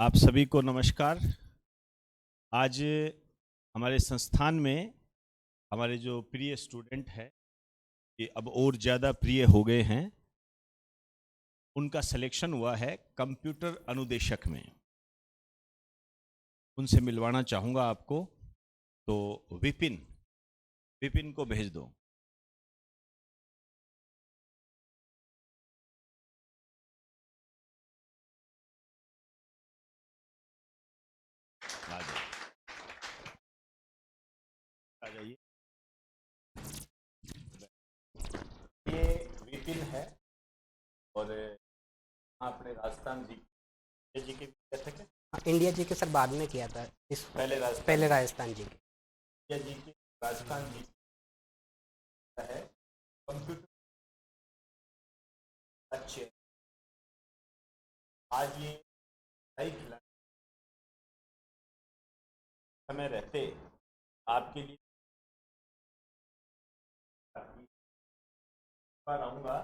आप सभी को नमस्कार। आज हमारे संस्थान में हमारे जो प्रिय स्टूडेंट हैं, ये अब और ज़्यादा प्रिय हो गए हैं। उनका सिलेक्शन हुआ है कंप्यूटर अनुदेशक में। उनसे मिलवाना चाहूँगा आपको, तो विपिन विपिन को भेज दो। आ जाइए, आ जाइए। ये विपिन है और आपने राजस्थान जी के विद्यार्थक है। इंडिया जी के सर बाद में किया था इस पहले राजस्थान जी के। इंडिया जी के राजस्थान जी है कंप्यूटर अच्छे। आज ये सही खिला समय रहते आपके लिए बार आऊँगा,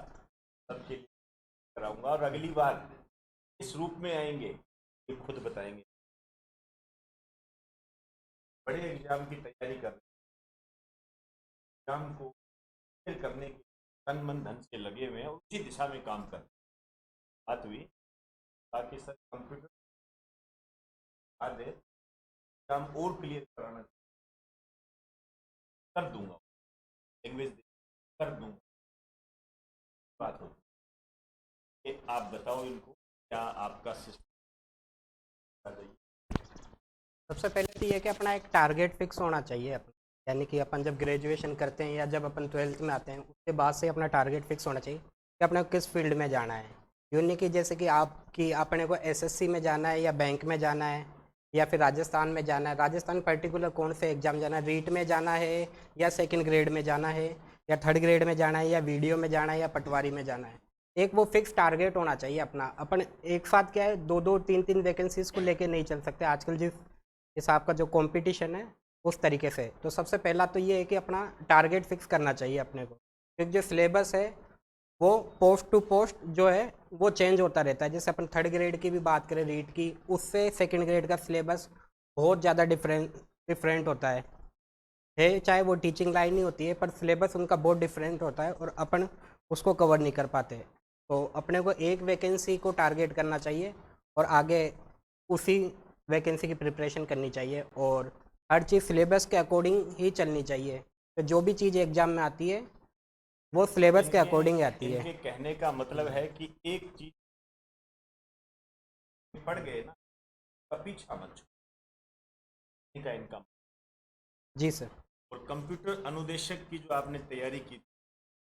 सबके लिए कराऊंगा और अगली बार इस रूप में आएंगे ये खुद बताएंगे। बड़े एग्जाम की तैयारी कर एग्जाम को क्लियर करने के तन मन धन से लगे हुए हैं और उसी दिशा में काम कर बात हुई ताकि सर कंप्यूटर आ दे एग्जाम और क्लियर कराना कर दूंगा, लैंग्वेज कर दूंगा। बात हो कि आप बताओ इनको क्या आपका सिस्टम। सबसे पहले तो ये कि अपना एक टारगेट फिक्स होना चाहिए अपन, यानी कि अपन जब ग्रेजुएशन करते हैं या जब अपन 12th में आते हैं उसके बाद से अपना टारगेट फिक्स होना चाहिए कि अपने को किस फील्ड में जाना है। यूँ नहीं कि जैसे कि आपकी अपने को एसएससी में जाना है या बैंक में जाना है या फिर राजस्थान में जाना है। राजस्थान पर्टिकुलर कौन से एग्ज़ाम जाना है, रीट में जाना है या सेकेंड ग्रेड में जाना है या थर्ड ग्रेड में जाना है या वीडियो में जाना है या पटवारी में जाना है। एक वो फिक्स टारगेट होना चाहिए अपना। अपन एक साथ क्या है, दो दो तीन तीन वैकेंसीज़ को लेके नहीं चल सकते आजकल जिस हिसाब का जो कंपटीशन है उस तरीके से। तो सबसे पहला तो ये है कि अपना टारगेट फिक्स करना चाहिए अपने को, क्योंकि जो सिलेबस है वो पोस्ट टू पोस्ट जो है वो चेंज होता रहता है। जैसे अपन थर्ड ग्रेड की भी बात करें रीट की, उससे सेकंड ग्रेड का सिलेबस बहुत ज़्यादा डिफरेंट होता है चाहे वो टीचिंग लाइन ही होती है पर सिलेबस उनका बहुत डिफरेंट होता है और अपन उसको कवर नहीं कर पाते। तो अपने को एक वैकेंसी को टारगेट करना चाहिए और आगे उसी वैकेंसी की प्रिपरेशन करनी चाहिए और हर चीज़ सिलेबस के अकॉर्डिंग ही चलनी चाहिए। तो जो भी चीज़ एग्ज़ाम में आती है वो सिलेबस के इनके अकॉर्डिंग आती है। इनके कहने का मतलब है कि एक चीज पढ़ गए ना का पीछा मत छोड़ो, का इनका। जी सर। और कंप्यूटर अनुदेशक की जो आपने तैयारी की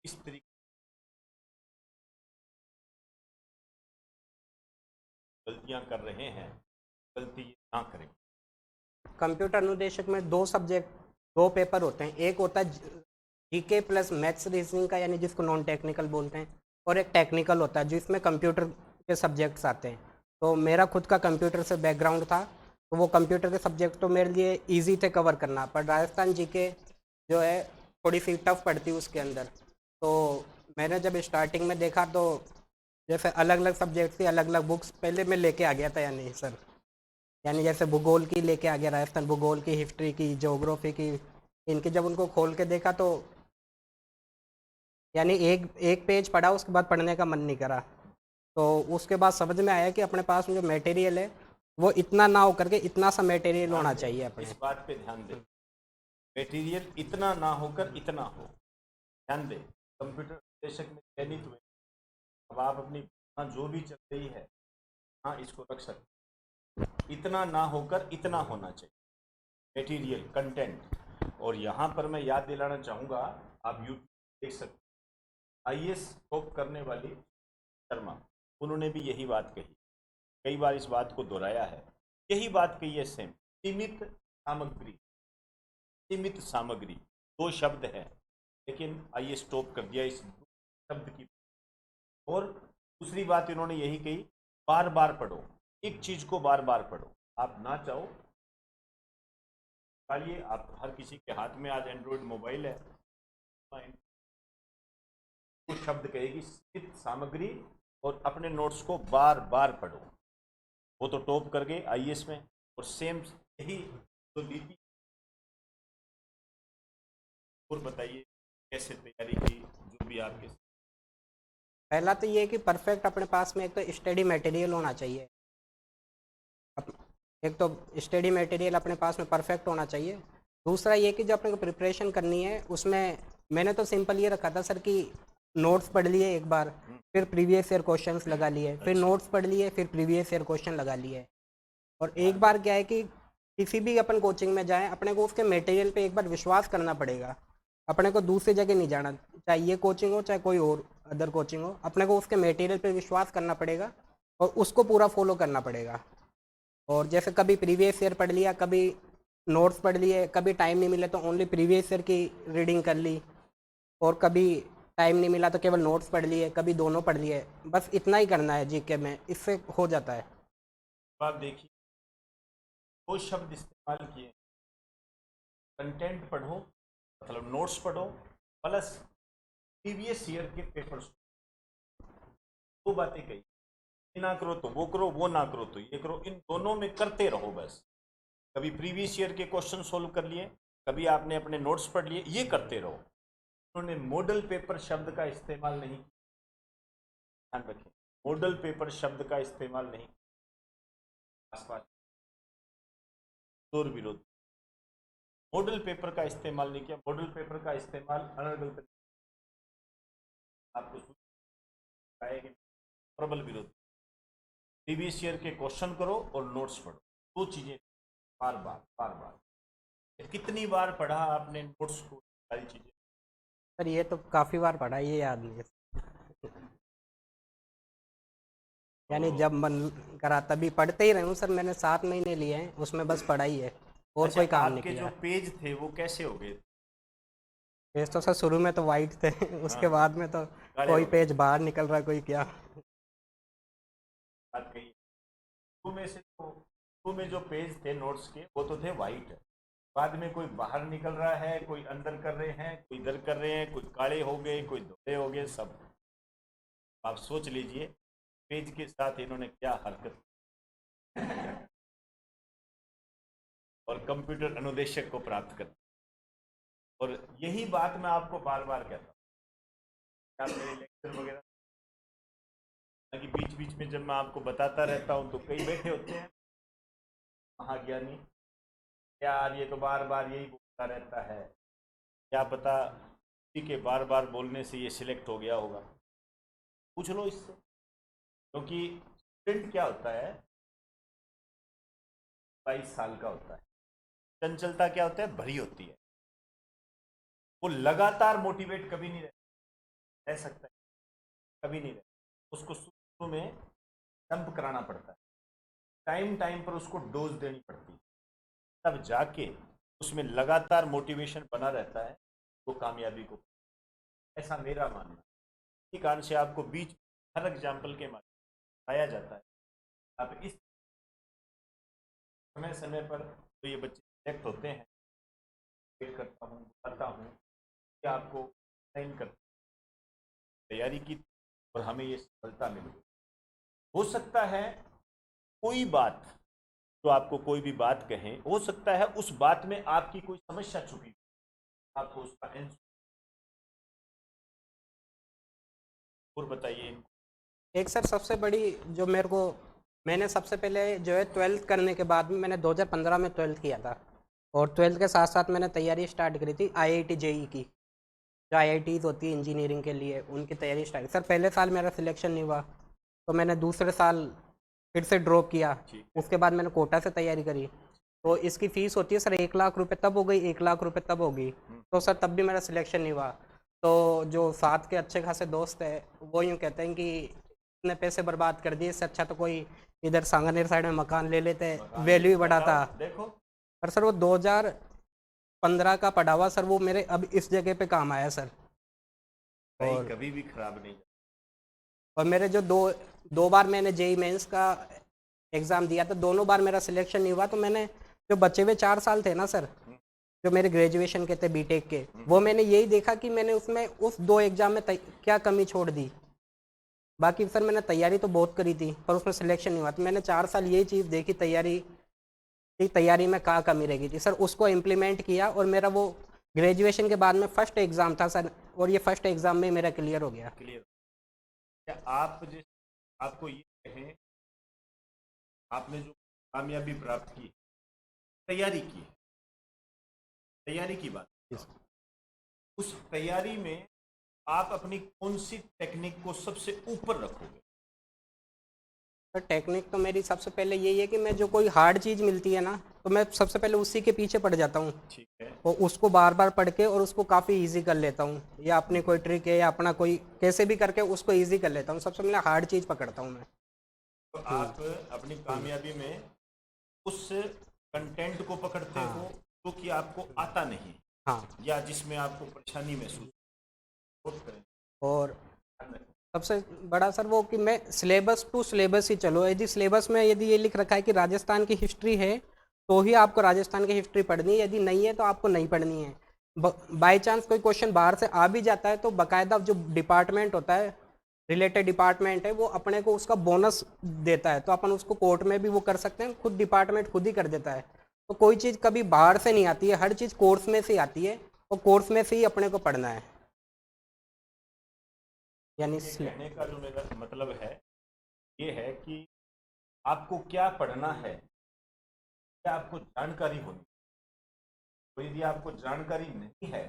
इस तरीके गलतियां कर रहे हैं, गलती ना करें। कंप्यूटर अनुदेशक में दो पेपर होते हैं। एक होता है जीके प्लस मैथ्स रीजनिंग का, यानी जिसको नॉन टेक्निकल बोलते हैं, और एक टेक्निकल होता है जिसमें कंप्यूटर के सब्जेक्ट्स आते हैं। तो मेरा खुद का कंप्यूटर से बैकग्राउंड था तो वो कंप्यूटर के सब्जेक्ट तो मेरे लिए ईजी थे कवर करना, पर राजस्थान जीके जो है थोड़ी सी टफ पड़ती है उसके अंदर। तो मैंने जब स्टार्टिंग में देखा तो जैसे अलग अलग सब्जेक्ट की अलग अलग बुक्स पहले मैं लेके आ गया था, यानी सर, यानी जैसे भूगोल की लेके आ गया, राजस्थान भूगोल की, हिस्ट्री की, ज्योग्राफी की। इनके जब उनको खोल के देखा तो यानी एक एक पेज पढ़ा उसके बाद पढ़ने का मन नहीं करा। तो उसके बाद समझ में आया कि अपने पास जो मटेरियल है वो इतना ना हो करके इतना सा मटेरियल होना चाहिए अपने। इस बात पे ध्यान दें, मटेरियल इतना ना होकर इतना हो। ध्यान दें, कंप्यूटर अनुदेशक में चयनित हुए, अब आप अपनी जो भी चल रही है हाँ इसको रख सकते, इतना ना होकर इतना होना चाहिए मटेरियल कंटेंट। और यहाँ पर मैं याद दिलाना चाहूँगा, आप यूट्यूब देख सकते, आईएएस टॉप करने वाली शर्मा, उन्होंने भी यही बात कही, कई बार इस बात को दोहराया है, यही बात कही है सेम। सीमित सामग्री, सीमित सामग्री दो शब्द है, लेकिन आईएएस टॉप कर दिया इस शब्द की। और दूसरी बात इन्होंने यही कही, बार बार पढ़ो, एक चीज को बार बार पढ़ो। आप ना चाहो निकालिए, आप हर किसी के हाथ में आज एंड्रॉयड मोबाइल है, कुछ शब्द कहेगी सीमित सामग्री और अपने नोट्स को बार बार पढ़ो। वो तो टॉप कर गए आईएएस में, और सेम यही तो लीपी। और बताइए कैसे तैयारी की, जो भी आपके। पहला तो ये है कि परफेक्ट अपने पास में एक तो स्टडी मटेरियल होना चाहिए। एक तो स्टडी मटेरियल अपने पास में परफेक्ट होना चाहिए। दूसरा ये कि जो अपने को प्रिपरेशन करनी है उसमें मैंने तो सिंपल ये रखा था सर कि नोट्स पढ़ लिए एक बार, फिर प्रीवियस ईयर क्वेश्चंस लगा लिए, फिर अच्छा। नोट्स पढ़ लिए, फिर प्रीवियस ईयर क्वेश्चन लगा लिए। और एक बार क्या है कि किसी भी अपन कोचिंग में जाएं, अपने को उसके मटेरियल पे एक बार विश्वास करना पड़ेगा। अपने को दूसरी जगह नहीं जाना, चाहे ये कोचिंग हो चाहे कोई और अदर कोचिंग हो, अपने को उसके मटेरियल पे विश्वास करना पड़ेगा और उसको पूरा फॉलो करना पड़ेगा। और जैसे कभी प्रीवियस ईयर पढ़ लिया, कभी नोट्स पढ़ लिए, कभी टाइम नहीं मिले तो ओनली प्रीवियस ईयर की रीडिंग कर ली, और कभी टाइम नहीं मिला तो केवल नोट्स पढ़ लिए, कभी दोनों पढ़ लिए। बस इतना ही करना है जीके में, इससे हो जाता है। आप देखिए, दो शब्द इस्तेमाल किए, कंटेंट पढ़ो मतलब नोट्स पढ़ो, प्लस प्रीवियस ईयर के पेपर्स। दो बातें कही, ये ना करो तो वो करो, वो ना करो तो ये करो, इन दोनों में करते रहो बस। कभी प्रीवियस ईयर के क्वेश्चन सोल्व कर लिए, कभी आपने अपने नोट्स पढ़ लिए, ये करते रहो। उन्होंने मॉडल पेपर शब्द का इस्तेमाल नहीं किया, ध्यान रखें, मॉडल पेपर शब्द का इस्तेमाल नहीं। आसपास जोर विरोध, मॉडल पेपर का इस्तेमाल नहीं किया। मॉडल पेपर का इस्तेमाल अनर्गल आपको आएगा, प्रबल विरोध। प्रीवियस ईयर के क्वेश्चन करो और नोट्स पढ़ो, दो चीजें बार बार बार बार। कितनी बार पढ़ा आपने नोट्स को, सारी चीजें? सर ये तो काफ़ी बार पढ़ा, ये याद नहीं है। यानी जब मन करा तभी पढ़ते ही रहे हूँ सर। मैंने 7 महीने लिए हैं, उसमें बस पढ़ा ही है और अच्छा, कोई काम नहीं आपके किया। जो पेज थे वो कैसे हो गए? पेज तो सर शुरू में तो वाइट थे उसके हाँ, बाद में तो काले कोई हो गए। पेज बाहर निकल रहा है, कोई क्या। बात कही, शुरू में से तो शुरू में जो पेज थे नोट्स के वो तो थे वाइट, बाद में कोई बाहर निकल रहा है, कोई अंदर कर रहे हैं, कोई इधर कर रहे हैं, कोई काले हो गए, कोई धोले हो गए, सब। आप सोच लीजिए पेज के साथ इन्होंने क्या हरकत। और कंप्यूटर अनुदेशक को प्राप्त कर, और यही बात मैं आपको बार बार कहता हूँ। आप मेरे लेक्चर वगैरह कि बीच बीच में जब मैं आपको बताता रहता हूँ तो कई बैठे होते हैं महाज्ञानी, यार ये तो बार बार यही बोलता रहता है, क्या पता किसी के बार बार बोलने से ये सिलेक्ट हो गया होगा। पूछ लो इससे, क्योंकि स्टूडेंट क्या होता है, 22 साल का होता है, चंचलता क्या होता है, भरी होती है। वो लगातार मोटिवेट कभी नहीं रह सकता है, कभी नहीं रह, उसको शुरू में डंप कराना पड़ता है, टाइम टाइम पर उसको डोज देनी पड़ती है, तब जाके उसमें लगातार मोटिवेशन बना रहता है, वो कामयाबी को। ऐसा मेरा मानना है। इसी कारण से आपको बीच हर एग्जाम्पल के माध्यम बताया जाता है। आप इस समय समय पर तो ये बच्चे सिलेक्ट होते हैं, वेट करता हूँ, बताता हूँ कि आपको ट्रेन कर तैयारी की और हमें ये सफलता मिल गई। हो सकता है कोई बात, जो आपको कोई भी बात कहें, हो सकता है उस बात में आपकी कोई समस्या छुपी, आपको उसका आंसर। और बताइए। एक सर सबसे बड़ी जो मेरे को, मैंने सबसे पहले जो है 12th करने के बाद में मैंने 2015 में 12th किया था, और 12th के साथ साथ मैंने तैयारी स्टार्ट करी थी IIT JEE की। जो IITs होती है इंजीनियरिंग के लिए, उनकी तैयारी स्टार्ट। सर पहले साल मेरा सिलेक्शन नहीं हुआ तो मैंने दूसरे साल फिर से ड्रॉप किया, उसके बाद मैंने कोटा से तैयारी करी। तो इसकी फ़ीस होती है सर 1 लाख रुपए तब हो गई, 1 लाख रुपए तब हो गई। तो सर तब भी मेरा सिलेक्शन नहीं हुआ। तो जो साथ के अच्छे खासे दोस्त हैं वो यूँ कहते हैं कि इतने पैसे बर्बाद कर दिए, इससे अच्छा तो कोई इधर सांगानेर साइड में मकान ले लेते, वैल्यू ही बढ़ाता। देखो, पर सर वो 2015 का पढ़ा हुआ सर, वो मेरे अब इस जगह पे काम आया सर। और कभी भी खराब नहीं। और मेरे जो दो बार मैंने JEE मेंस का एग्ज़ाम दिया था, दोनों बार मेरा सिलेक्शन नहीं हुआ। तो मैंने जो बचे हुए 4 साल थे ना सर, जो मेरे ग्रेजुएशन के थे बीटेक के, वो मैंने यही देखा कि मैंने उसमें उस 2 एग्ज़ाम में क्या कमी छोड़ दी। बाकी सर मैंने तैयारी तो बहुत करी थी पर उसमें सिलेक्शन नहीं हुआ, तो मैंने 4 साल यही चीज़ देखी तैयारी की, तैयारी में कहाँ कमी रह गई थी सर, उसको इम्प्लीमेंट किया और मेरा वो ग्रेजुएशन के बाद में फर्स्ट एग्ज़ाम था सर, और ये फर्स्ट एग्ज़ाम में मेरा क्लियर हो गया। क्लियर। क्या आप जिस आपको ये कहें, आपने जो कामयाबी प्राप्त की, तैयारी की, तैयारी की बात, उस तैयारी में आप अपनी कौन सी टेक्निक को सबसे ऊपर रखोगे? सर टेक्निक तो मेरी सबसे पहले यही है कि मैं जो कोई हार्ड चीज़ मिलती है ना तो मैं सबसे पहले उसी के पीछे पड़ जाता हूँ, ठीक है। और उसको बार बार पढ़ के और उसको काफ़ी इजी कर लेता हूँ, या अपनी कोई ट्रिक है या अपना कोई कैसे भी करके उसको इजी कर लेता हूँ, सबसे पहले हार्ड चीज़ पकड़ता हूँ मैं। तो आप अपनी कामयाबी में उस कंटेंट को पकड़ते हाँ हो जो कि आपको आता नहीं, हाँ। या जिसमें आपको परेशानी महसूस करें। और सबसे बड़ा सर वो कि मैं सिलेबस टू सिलेबस ही चलो, यदि सिलेबस में यदि ये लिख रखा है कि राजस्थान की हिस्ट्री है तो ही आपको राजस्थान की हिस्ट्री पढ़नी है, यदि नहीं है तो आपको नहीं पढ़नी है। बाई चांस कोई क्वेश्चन बाहर से आ भी जाता है तो बाकायदा जो डिपार्टमेंट होता है, रिलेटेड डिपार्टमेंट है, वो अपने को उसका बोनस देता है, तो अपन उसको कोर्ट में भी वो कर सकते हैं, खुद डिपार्टमेंट खुद ही कर देता है। तो कोई चीज़ कभी बाहर से नहीं आती है, हर चीज़ कोर्स में से आती है और कोर्स में से ही अपने को पढ़ना है। यानी ये कहने का जो मेरा मतलब है ये है कि आपको क्या पढ़ना है, क्या आपको जानकारी होनी। तो यदि आपको जानकारी नहीं है,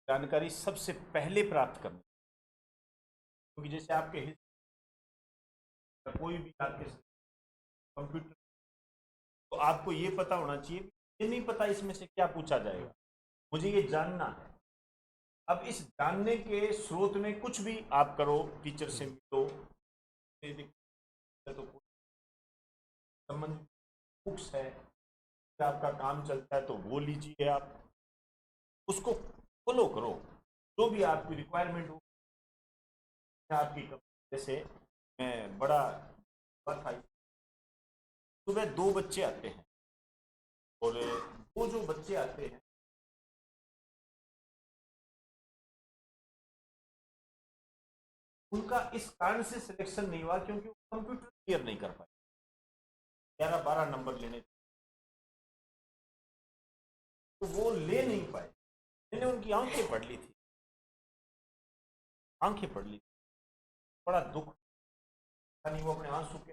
जानकारी सबसे पहले प्राप्त करनी, क्योंकि जैसे आपके कोई भी आपके कंप्यूटर, तो आपको ये पता होना चाहिए, ये नहीं पता इसमें से क्या पूछा जाएगा, मुझे ये जानना है। अब इस जानने के स्रोत में कुछ भी आप करो, टीचर से मिलो, तो संबंधित बुक्स है, आपका काम चलता है तो वो लीजिए, आप उसको फॉलो करो, जो भी आपकी रिक्वायरमेंट हो आपकी। जैसे मैं बड़ा था, सुबह 2 बच्चे आते हैं, और वो जो बच्चे आते हैं उनका इस कारण से सिलेक्शन नहीं हुआ क्योंकि वो कंप्यूटर क्लियर नहीं कर पाए, 11-12 नंबर लेने, तो वो ले नहीं पाए। मैंने उनकी आंखें पढ़ ली थी, आंखें पढ़ ली थी, बड़ा दुख, नहीं वो अपने आंसू के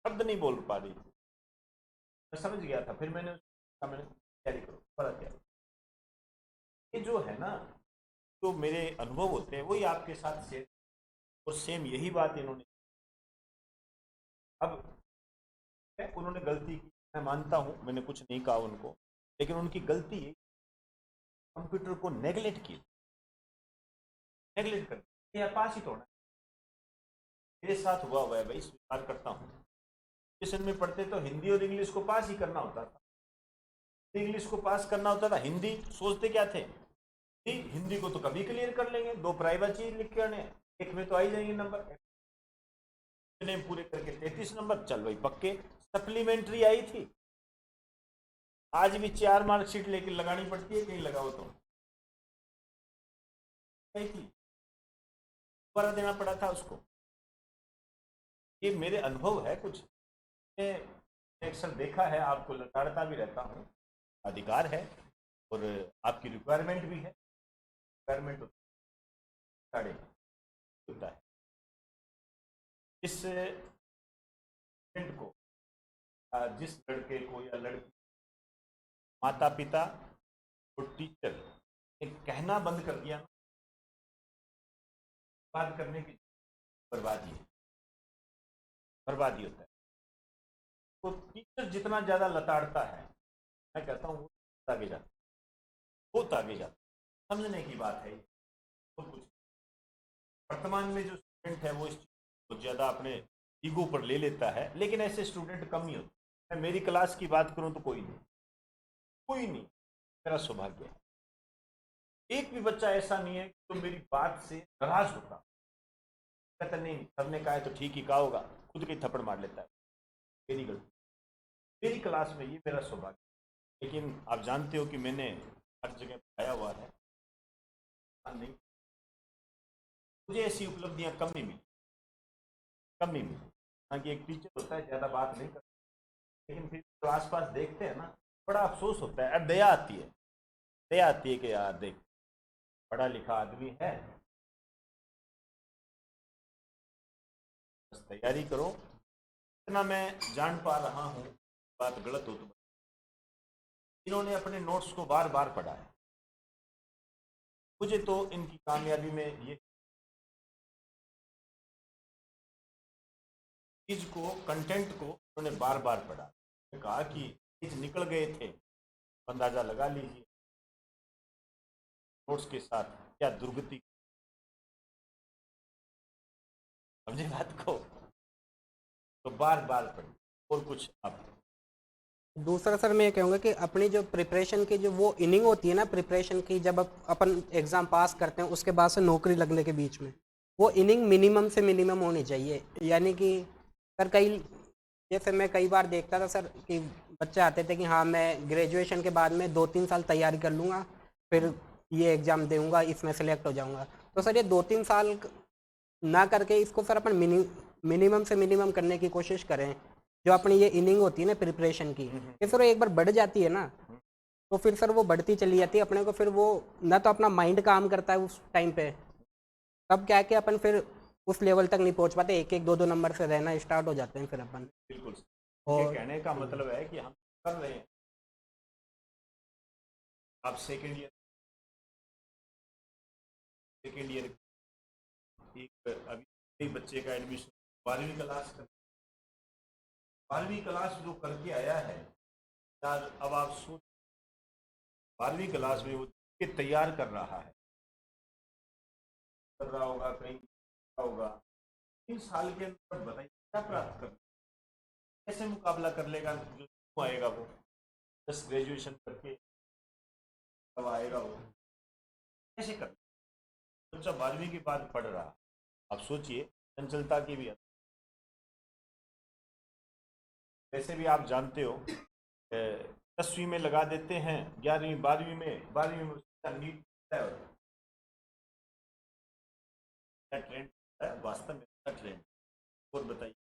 शब्द नहीं बोल पा रही थी। मैं समझ गया था, फिर मैंने तैयारी करो, बड़ा तैयारी। ये जो है ना, जो मेरे अनुभव होते हैं वही आपके साथ शेयर, और सेम यही बात इन्होंने, अब उन्होंने गलती की, मैं मानता हूं, मैंने कुछ नहीं कहा उनको, लेकिन उनकी गलती है कंप्यूटर को नेगलेक्ट की, नेगलेक्ट कर यार पास ही तोड़ना। मेरे साथ हुआ है भाई, स्वीकार करता हूँ। ट्यूशन में पढ़ते तो हिंदी और इंग्लिश को पास ही करना होता था, इंग्लिश को पास करना होता था, हिंदी सोचते क्या थे, हिंदी को तो कभी क्लियर कर लेंगे, 2 प्राइवेट चीज लिख के आने, एक में तो आ ही जाएंगे नंबर, पूरे करके 33 नंबर, चल भाई पक्के। सप्लीमेंट्री आई थी, आज भी 4 मार्कशीट लेके लगानी पड़ती है, कहीं लगाओ तो थी, दोबारा देना पड़ा था उसको। ये मेरे अनुभव है, कुछ अक्सर देखा है, आपको लताड़ता भी रहता हूँ, अधिकार है और आपकी रिक्वायरमेंट भी है, रिक्वायरमेंट होता है। इस स्टूडेंट को, जिस लड़के को या लड़की, माता पिता और टीचर ने कहना बंद कर दिया, बात करने की बर्बादी है, बर्बादी होता है। तो टीचर जितना ज्यादा लताड़ता है, मैं कहता हूँ वो आगे जाता, बहुत आगे जाता, समझने की बात है। तो कुछ वर्तमान में जो स्टूडेंट है वो इस चीज को ज्यादा अपने ईगो पर ले लेता है, लेकिन ऐसे स्टूडेंट कम ही होते हैं। मैं मेरी क्लास की बात करूं तो कोई नहीं, कोई नहीं, मेरा सौभाग्य है, एक भी बच्चा ऐसा नहीं है तो मेरी बात से नाराज होता, कहता नहीं सर ने कहा है तो ठीक ही कहा होगा, खुद के थप्पड़ मार लेता है, मेरी गलती, मेरी क्लास में, ये मेरा सौभाग्य। लेकिन आप जानते हो कि मैंने हर जगह पढ़ाया हुआ है, नहीं, मुझे ऐसी उपलब्धियां कम ही मिली। हालांकि एक टीचर होता है ज़्यादा बात नहीं करता, लेकिन फिर जो आसपास देखते हैं ना, बड़ा अफसोस होता है, दया आती है कि यार देख, पढ़ा लिखा आदमी है, बस तैयारी करो। इतना मैं जान पा रहा हूँ, बात गलत हो तो इन्होंने अपने नोट्स को बार बार पढ़ा है। मुझे तो इनकी कामयाबी में ये चीज को, कंटेंट को उन्होंने बार बार पढ़ा, कहा कि चीज निकल गए थे, अंदाजा लगा लीजिए नोट्स के साथ क्या दुर्गति, समझे बात को, तो बार बार पढ़ी। और कुछ आप? दूसरा सर मैं ये कहूँगा कि अपनी जो प्रिपरेशन की जो वो इनिंग होती है ना प्रिपरेशन की, जब अपन एग्ज़ाम पास करते हैं उसके बाद से नौकरी लगने के बीच में, वो इनिंग मिनिमम से मिनिमम होनी चाहिए। यानी कि सर कई, जैसे मैं कई बार देखता था सर कि बच्चे आते थे कि हाँ मैं ग्रेजुएशन के बाद में 2-3 साल तैयारी कर लूँगा, फिर ये एग्ज़ाम दूँगा, इसमें सेलेक्ट हो जाऊँगा। तो सर ये 2-3 साल ना करके इसको सर अपन मिनिमम से मिनिमम करने की कोशिश करें। जो अपनी ये इनिंग होती है ना प्रिपरेशन की, ये सर एक बार बढ़ जाती है ना, तो फिर सर वो बढ़ती चली जाती है अपने को, फिर वो ना तो अपना माइंड काम करता है उस टाइम पे, तब क्या है कि अपन फिर उस लेवल तक नहीं पहुंच पाते, 1-1 2-2 नंबर से रहना स्टार्ट हो जाते हैं फिर अपन। बिल्कुल, ये और कहने का मतलब है कि हम कर रहे हैं, आप सेकेंड ईयर एक अभी एक बच्चे का एडमिशन 12वीं क्लास कर, 12वीं क्लास जो करके आया है यार, अब आप सोच 12वीं क्लास में वो तैयार कर रहा होगा, कहीं होगा 3 साल के अंदर, बताइए क्या प्राप्त कर, कैसे मुकाबला कर लेगा, जो आएगा वो बस ग्रेजुएशन करके कब आएगा, वो कैसे कर, बच्चा 12वीं के बाद पढ़ रहा, आप सोचिए चंचलता की भी। वैसे भी आप जानते हो 10वीं में लगा देते हैं, 11वीं 12वीं में नीट ट्रेंड है, वास्तव में ट्रेंड। और बताइए।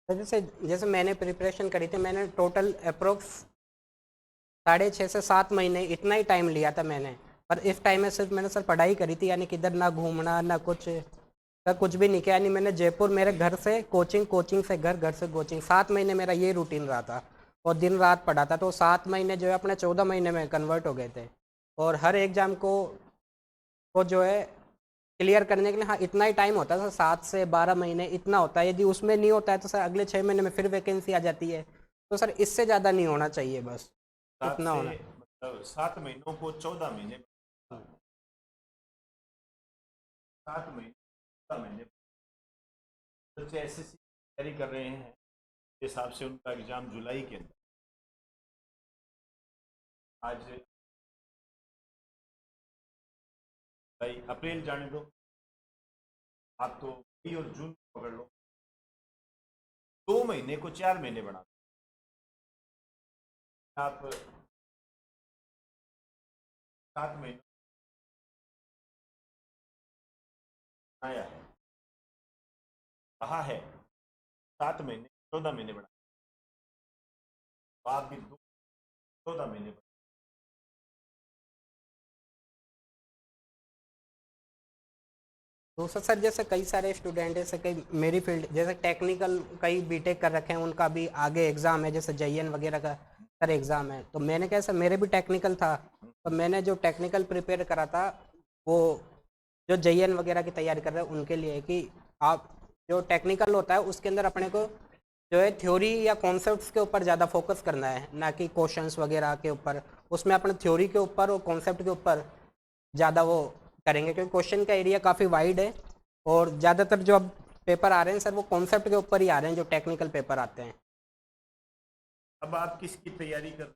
जैसे जैसे मैंने प्रिपरेशन करी थी, मैंने टोटल अप्रोक्स 6.5 से 7 महीने इतना ही टाइम लिया था मैंने, पर इस टाइम में सिर्फ मैंने सर पढ़ाई करी थी, यानी किधर ना घूमना ना कुछ, सर कुछ भी नहीं किया। यानी मैंने जयपुर, मेरे घर से कोचिंग, कोचिंग से घर, घर से कोचिंग, 7 महीने मेरा ये रूटीन रहा था, और दिन रात पढ़ा था। तो 7 महीने जो है अपने 14 महीने में कन्वर्ट हो गए थे, और हर एग्ज़ाम को जो है क्लियर करने के लिए हाँ इतना ही टाइम होता है सर, 7 से 12 महीने इतना होता है। यदि उसमें नहीं होता है तो सर अगले 6 महीने में फिर वैकेंसी आ जाती है, तो सर इससे ज़्यादा नहीं होना चाहिए, बस 7 इतना से होना। मतलब 7 महीनों को 14 महीने, 7 महीने 14 महीने बच्चे एसएससी तैयारी कर रहे हैं, हिसाब से उनका एग्जाम जुलाई के अंदर, आज भाई अप्रैल जाने दो, आप तो मई और जून पकड़ लो, 2 महीने को 4 महीने बना दो। आप 7 महीने आया है, कहा है 7 महीने 14 महीने बना, तो आप भी 14 महीने। तो सर जैसे कई सारे स्टूडेंट, जैसे कई मेरी फील्ड जैसे टेक्निकल, कई बीटेक कर रखे हैं, उनका भी आगे एग्ज़ाम है, जैसे जेईएन वगैरह का सर एग्ज़ाम है। तो मैंने कैसा, मेरे भी टेक्निकल था, तो मैंने जो टेक्निकल प्रिपेयर करा था वो जो जेईएन वगैरह की तैयारी कर रहे हैं उनके लिए, कि आप जो टेक्निकल होता है उसके अंदर अपने को जो है थ्योरी या कॉन्सेप्ट्स के ऊपर ज़्यादा फोकस करना है, ना कि क्वेश्चंस वगैरह के ऊपर। उसमें अपने थ्योरी के ऊपर और कॉन्सेप्ट के ऊपर ज़्यादा वो करेंगे, क्योंकि क्वेश्चन का एरिया काफ़ी वाइड है, और ज़्यादातर जो अब पेपर आ रहे हैं सर वो कॉन्सेप्ट के ऊपर ही आ रहे हैं, जो टेक्निकल पेपर आते हैं। अब आप किसकी तैयारी कर,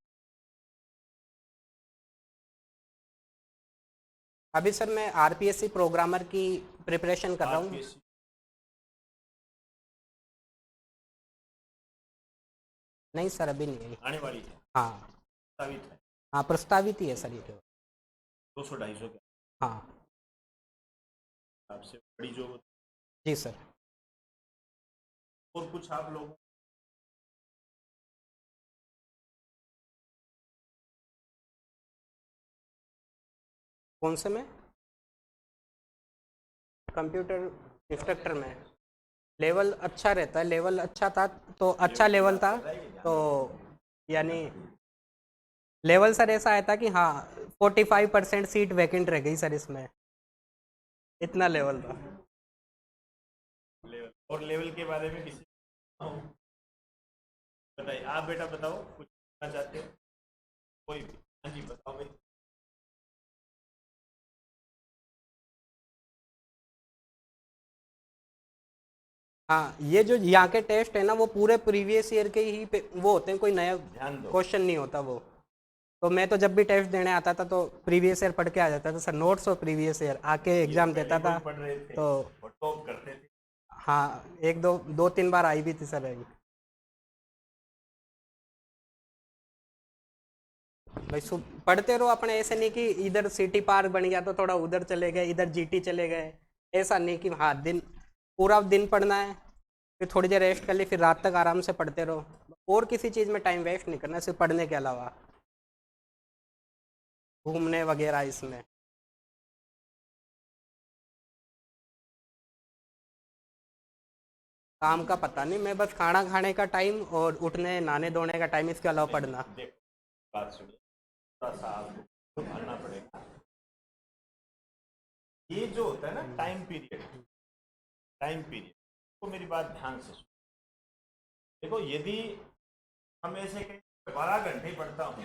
अभी सर मैं आरपीएससी प्रोग्रामर की प्रिपरेशन कर रहा हूँ। आरपीएससी नहीं सर अभी नहीं है। आने वाली है, हाँ प्रस्तावित है, हाँ प्रस्तावित ही है सर ये तो। 200-250 का। हाँ आपसे बड़ी जो जी सर। और कुछ आप लोग कौन से में? कंप्यूटर इंस्ट्रक्टर में लेवल अच्छा रहता है, लेवल अच्छा था तो अच्छा लेवल था तो यानी लेवल सर ऐसा आया था कि हाँ 45% सीट वैकेंट रह गई सर इसमें, इतना लेवल था। लेवल और लेवल के बारे में किसी बताइए। आप बेटा बताओ, कुछ कहना चाहते हो? कोई भी? हाँ जी बताओ भाई। हाँ, ये जो यहाँ के टेस्ट है ना वो पूरे प्रीवियस ईयर के ही वो होते हैं, कोई नया ध्यान दो। क्वेश्चन नहीं होता वो। तो मैं तो जब भी टेस्ट देने आता था तो प्रीवियस ईयर पढ़ के आ जाता था सर, नोट्स और प्रीवियस ईयर आके एग्जाम देता था। पढ़ रहे थे तो और टॉप करते थे। हाँ, एक दो तीन बार आई भी थी सर रैंक। भाई पढ़ते रहो अपने, ऐसे नहीं कि इधर सिटी पार्क बन गया तो थोड़ा उधर चले गए, इधर जीटी चले गए। ऐसा नहीं कि हाँ दिन पूरा दिन पढ़ना है फिर थोड़ी देर रेस्ट कर ली फिर रात तक आराम से पढ़ते रहो। और किसी चीज़ में टाइम वेस्ट नहीं करना सिर्फ पढ़ने के अलावा, घूमने वगैरह इसमें। काम का पता नहीं, मैं बस खाना खाने का टाइम और उठने नहाने धोने का टाइम, इसके अलावा पढ़ना। देखो बात सुनिए, थोड़ा सा आपको मानना पड़ेगा। ये जो होता है ना टाइम पीरियड तो मेरी बात ध्यान से सुनो। देखो यदि हम ऐसे कहें 12 घंटे पढ़ता हूँ,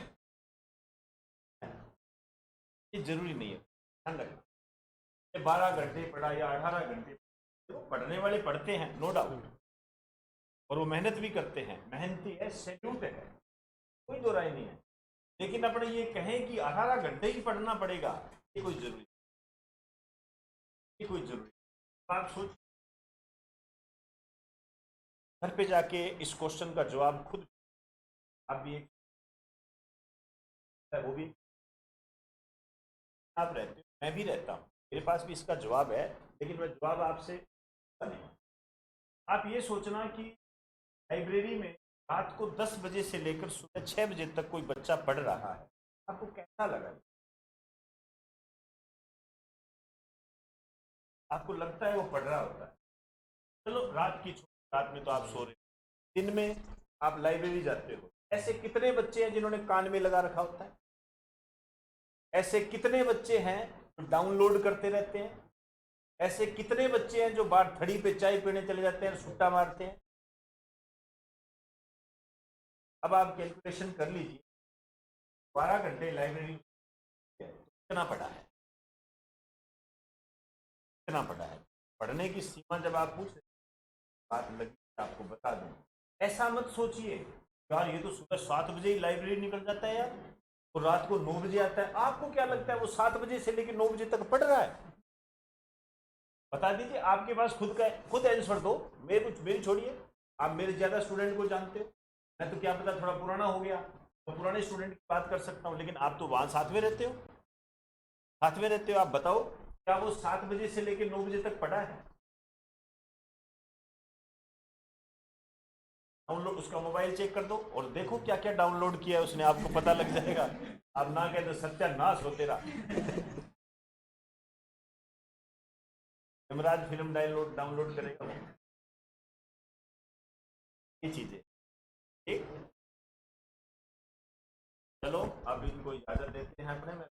ये जरूरी नहीं है, ध्यान रखना। 12 घंटे पढ़ा या 18 घंटे, देखो पढ़ने वाले पढ़ते हैं नो डाउट, और वो मेहनत भी करते हैं, मेहनती है, सैल्यूट है, कोई दो राय नहीं है। लेकिन अपने ये कहें कि 18 घंटे ही पढ़ना पड़ेगा, ये कोई जरूरी, ये कोई जरूरी। आप सोच घर पे जाके इस क्वेश्चन का जवाब खुद, आप भी एक वो भी आप रहते हो, मैं भी रहता हूँ, मेरे पास भी इसका जवाब है, लेकिन मैं जवाब आपसे नहीं। आप ये सोचना कि लाइब्रेरी में रात को 10 बजे से लेकर सुबह 6 बजे तक कोई बच्चा पढ़ रहा है, आपको कैसा लगा? आपको लगता है वो पढ़ रहा होता है? चलो रात की रात में तो आप सो रहे, दिन में आप लाइब्रेरी जाते हो, ऐसे कितने बच्चे हैं जिन्होंने कान में लगा रखा होता है? ऐसे कितने बच्चे हैं जो डाउनलोड करते रहते हैं? ऐसे कितने बच्चे हैं जो बाहर थड़ी पे चाय पीने चले जाते हैं, सुट्टा मारते हैं? अब आप कैलकुलेशन कर लीजिए, 12 घंटे लाइब्रेरी कितना पढ़ा है, कितना पढ़ा है? पढ़ने की सीमा जब आप पूछ रहे, बात लगी आपको बता दूं, ऐसा मत सोचिए यार ये तो सुबह 7 बजे ही लाइब्रेरी निकल जाता है यार, तो रात को 9 बजे आता है। आपको क्या लगता है वो 7 बजे से लेकर 9 बजे तक पढ़ रहा है? बता दीजिए, आपके पास खुद का, खुद आंसर दो, मेरी छोड़िए, आप मेरे ज्यादा स्टूडेंट को जानते हो, मैं तो क्या पता थोड़ा पुराना हो गया तो पुराने स्टूडेंट की बात कर सकता हूँ, लेकिन आप तो वहां साथ में रहते हो, साथ में रहते हो, आप बताओ क्या वो 7 बजे से लेकर 9 बजे तक पढ़ा है? डाउनलोड उसका मोबाइल चेक कर दो और देखो क्या क्या डाउनलोड किया है उसने, आपको पता लग जाएगा। आप ना कहे तो सत्यानाश हो तेरा। इमरान फिल्म डाउनलोड करेगा वो, ये चीजें ठीक। चलो अब इनको इजाजत देते हैं अपने में।